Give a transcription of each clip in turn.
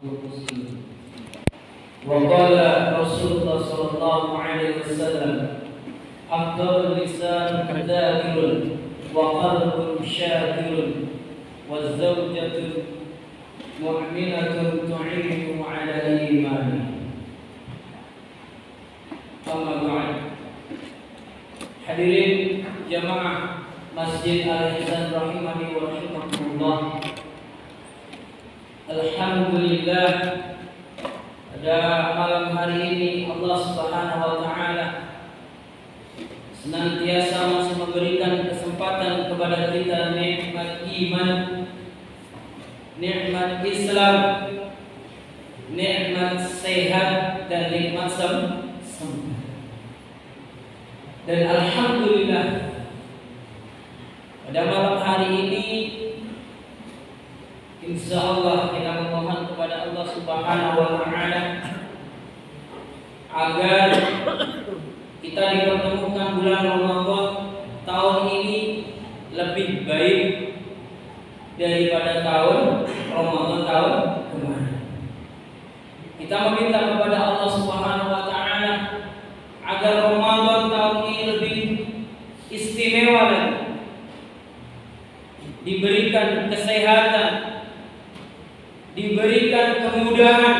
وقال رسول الله صلى الله عليه وسلم أفضل اللسان ذاكر وقلب شاكر والزوجة مؤمنة تعين على إيمانه. Amma ba'd. Hadirin jamaah Masjid Al-Ihsan rahimani wa rahimakumullah. Alhamdulillah, pada malam hari ini Allah Subhanahu wa taala senantiasa masih memberikan kesempatan kepada kita nikmat iman, nikmat Islam, nikmat sehat dan nikmat sembuh. Dan alhamdulillah, pada malam hari ini insyaallah kita memohon kepada Allah Subhanahu wa taala agar kita dipertemukan bulan Ramadan tahun ini lebih baik daripada tahun Ramadan tahun kemarin. Kita meminta kepada Allah Subhanahu wa taala agar Ramadan tahun ini lebih istimewa lagi, diberikan kesehatan, diberikan kemudahan,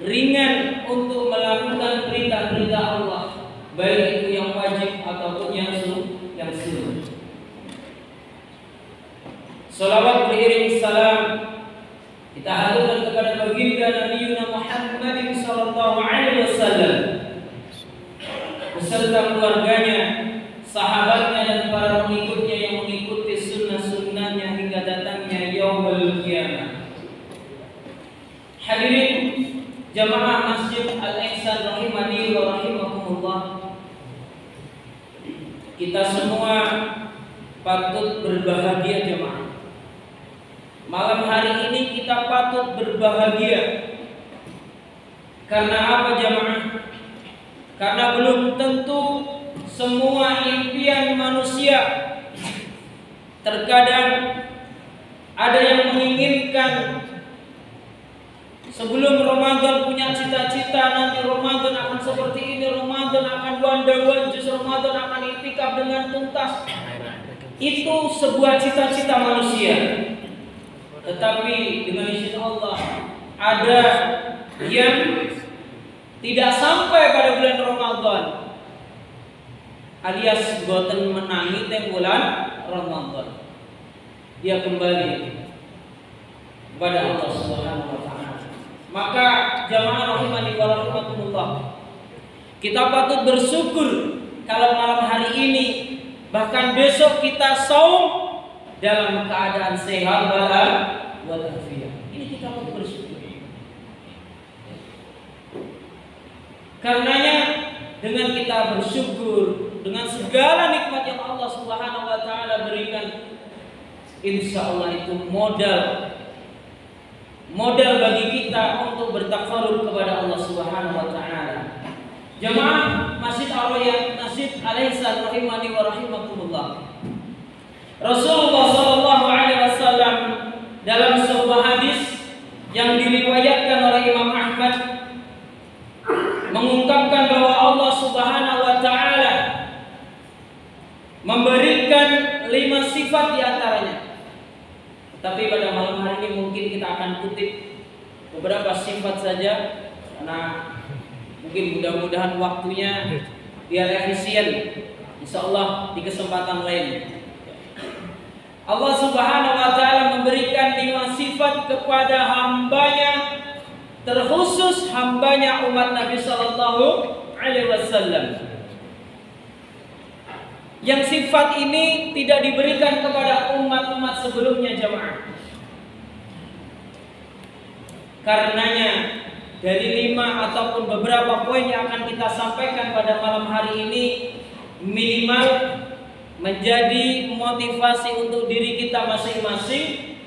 ringan untuk melakukan perintah-perintah Allah, baik itu yang wajib ataupun yang sunnah. Salawat beriring salam kita haturkan kepada baginda Nabi Muhammad sallallahu alaihi wasallam beserta keluarganya, sahabatnya dan para pengikutnya yang mengikuti sunnah-sunnahnya hingga datangnya yaumul qiyamah. Hadirin jamaah Masjid Al-Ihsan rahimani wa rahimakumullah, kita semua patut berbahagia jamaah. Malam hari ini kita patut berbahagia. Karena apa jamaah? Karena belum tentu semua impian manusia. Terkadang ada yang menginginkan sebelum Ramadan punya cita-cita, nanti Ramadan akan seperti ini, Ramadan akan wanda-wanjus, Ramadan akan iktikaf dengan tuntas. Itu sebuah cita-cita manusia. Tetapi dengan izin Allah ada yang tidak sampai pada bulan Ramadan, alias boten menangi teng bulan Ramadan. Dia kembali kepada Allah Subhanahu wa taala. Maka jamaah rahimani wa rahimakumullah, kita patut bersyukur kalau malam hari ini bahkan besok kita saum dalam keadaan sehat walafiat. Ini kita patut bersyukur. Karenanya dengan kita bersyukur dengan segala nikmat yang Allah Subhanahu wa taala berikan, insyaallah itu modal bagi kita untuk bertakarrub kepada Allah Subhanahu wa taala. Jamaah Masjid Al-Ihsan rahimani wa rahimakumullah. Rasulullah sallallahu alaihi wasallam dalam sebuah hadis yang diriwayatkan oleh Imam Ahmad mengungkapkan bahwa Allah Subhanahu wa taala memberikan 5 sifat di antaranya. Tapi pada malam hari ini mungkin kita akan kutip beberapa sifat saja karena mungkin mudah-mudahan waktunya biar efisien. Insyaallah di kesempatan lain. Allah Subhanahu wa taala memberikan 5 sifat kepada hambanya, terkhusus hambanya umat Nabi sallallahu alaihi wasallam. Yang sifat ini tidak diberikan kepada umat-umat sebelumnya jamaah. Karenanya dari 5 ataupun beberapa poin yang akan kita sampaikan pada malam hari ini minimal menjadi motivasi untuk diri kita masing-masing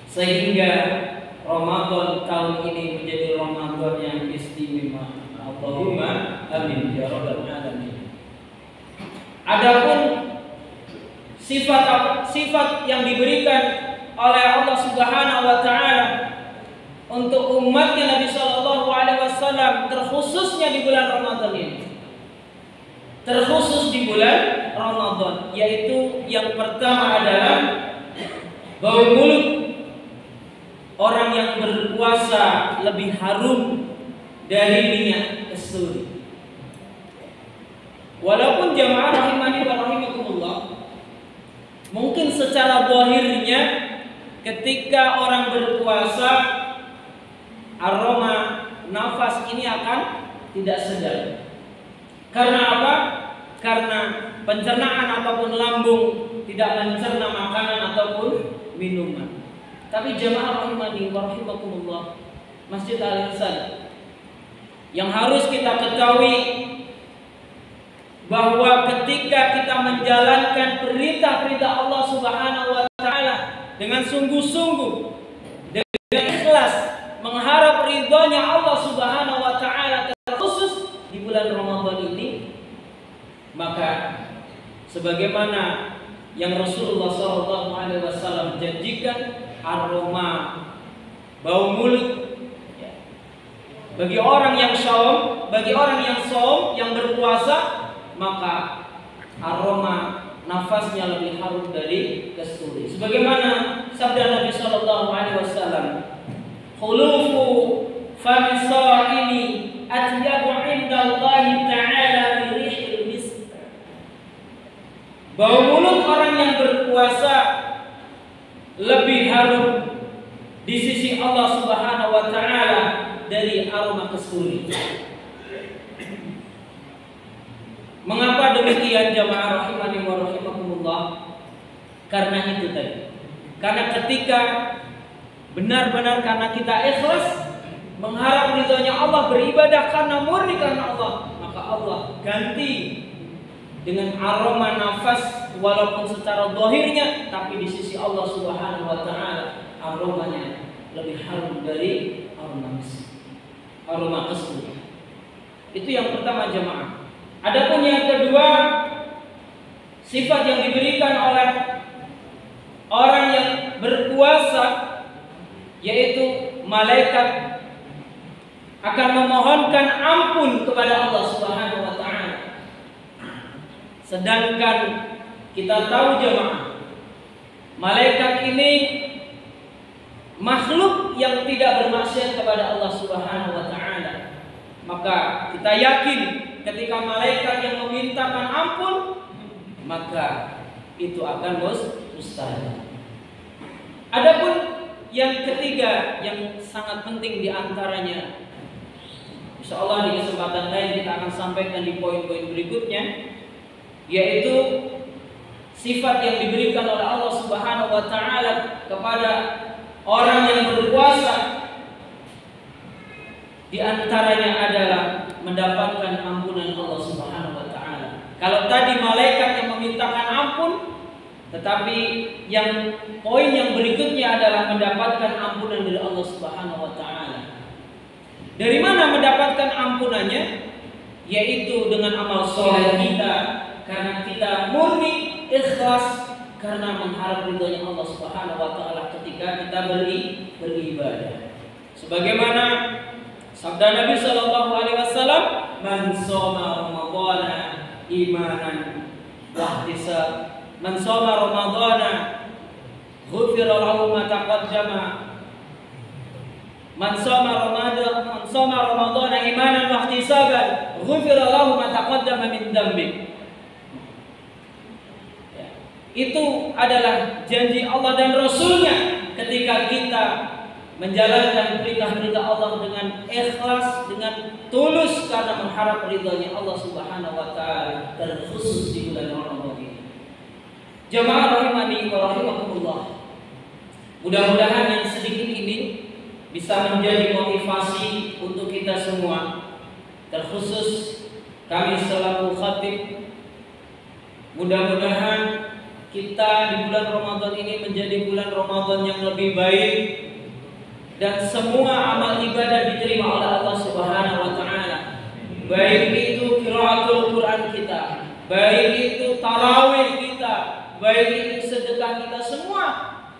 sehingga Ramadan tahun ini menjadi Ramadan yang istimewa. Allahumma amin ya rabbal alamin. Adapun sifat yang diberikan oleh Allah Subhanahu wa taala untuk umatnya Nabi Shallallahu Alaihi Wasallam, terkhususnya di bulan Ramadan ini. Terkhusus di bulan Ramadan, yaitu yang pertama adalah bau mulut orang yang berpuasa lebih harum dari minyak kasturi. Walaupun jamaah rahimani wa rahimakumullah, mungkin secara zahirnya ketika orang berpuasa aroma nafas ini akan tidak sedap. Karena apa? Karena pencernaan ataupun lambung tidak mencerna makanan ataupun minuman. Tapi jamaah rahimani wa rahimakumullah, Masjid Al-Ihsan, yang harus kita ketahui bahwa ketika kita menjalankan perintah-perintah Allah Subhanahu wa taala dengan sungguh-sungguh, dengan ikhlas, mengharap ridhonya Allah Subhanahu wa taala, terkhusus di bulan Ramadan ini, maka sebagaimana yang Rasulullah SAW janjikan, aroma bau mulut bagi orang yang shaum, bagi orang yang shaum, yang berpuasa, maka aroma nafasnya lebih harum dari kasturi. Sebagaimana sabda Nabi SAW, khulufu fami sha'imi atyabu indallahi ta'ala min rihil misk. Bau mulut orang yang berpuasa lebih harum di sisi Allah Subhanahu wa taala dari aroma kasturi. Mengapa demikian jamaah rahimani wa rahimakumullah? Karena itu tadi. Karena ketika benar-benar karena kita ikhlas mengharap ridhonya Allah, beribadah karena murni karena Allah, maka Allah ganti dengan aroma nafas walaupun secara zahirnya, tapi di sisi Allah Subhanahu wa taala aromanya lebih harum dari aroma kasturi. Itu yang pertama jamaah. Adapun yang kedua, sifat yang diberikan oleh orang yang berpuasa, yaitu malaikat akan memohonkan ampun kepada Allah Subhanahu wa taala. Sedangkan kita tahu jemaah, malaikat ini makhluk yang tidak bermaksiat kepada Allah Subhanahu wa taala. Maka kita yakin ketika malaikat yang memintakan ampun, maka itu akan mustahil. Adapun yang ketiga yang sangat penting diantaranya, insyaallah di kesempatan lain kita akan sampaikan di poin-poin berikutnya, yaitu sifat yang diberikan oleh Allah Subhanahu wa taala kepada orang yang berpuasa. Di antaranya adalah mendapatkan ampunan Allah Subhanahu wa taala. Kalau tadi malaikat yang memintakan ampun, tetapi yang poin yang berikutnya adalah mendapatkan ampunan dari Allah Subhanahu wa taala. Dari mana mendapatkan ampunannya? Yaitu dengan amal soleh kita, karena kita murni ikhlas karena mengharap ridhonya Allah Subhanahu wa taala ketika kita beribadah. Sebagaimana sabda Nabi sallallahu alaihi wasallam, "Man shoma Ramadhana imanan wa ihtisab, man shoma Ramadhana ghufira lahu ma taqaddama, man shoma Ramadhana imanan wa ihtisaban ghufira lahu ma taqaddama min dhanbi." Itu adalah janji Allah dan Rasulnya ketika kita menjalankan perintah-perintah Allah dengan ikhlas, dengan tulus karena mengharap ridhonya Allah Subhanahu wa taala, terkhusus di bulan Ramadan ini. Jamaah rahimani wa rahimakumullah. Mudah-mudahan yang sedikit ini bisa menjadi motivasi untuk kita semua, terkhusus kami selaku khatib. Mudah-mudahan kita di bulan Ramadan ini menjadi bulan Ramadan yang lebih baik, dan semua amal ibadah diterima oleh Allah Subhanahu wa taala. Baik itu qiraatul Quran kita, baik itu tarawih kita, baik itu sedekah kita, semua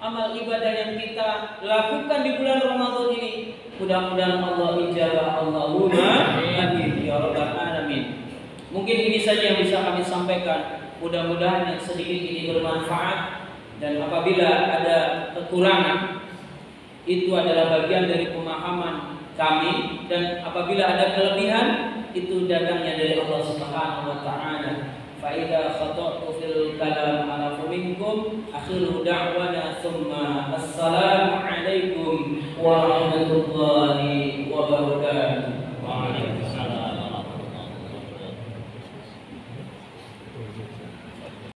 amal ibadah yang kita lakukan di bulan Ramadan ini. Mudah-mudahan Allah ijabah, Allahumma amin ya rabbal alamin. Mungkin ini saja yang bisa kami sampaikan. Mudah-mudahan yang sedikit ini bermanfaat, dan apabila ada kekurangan itu adalah bagian dari pemahaman kami, dan apabila ada kelebihan itu datangnya dari Allah Subhanahu wa taala. Fa idza khata'tu fil kalam alafu minkum akhiru da'wana thumma assalamu alaikum wa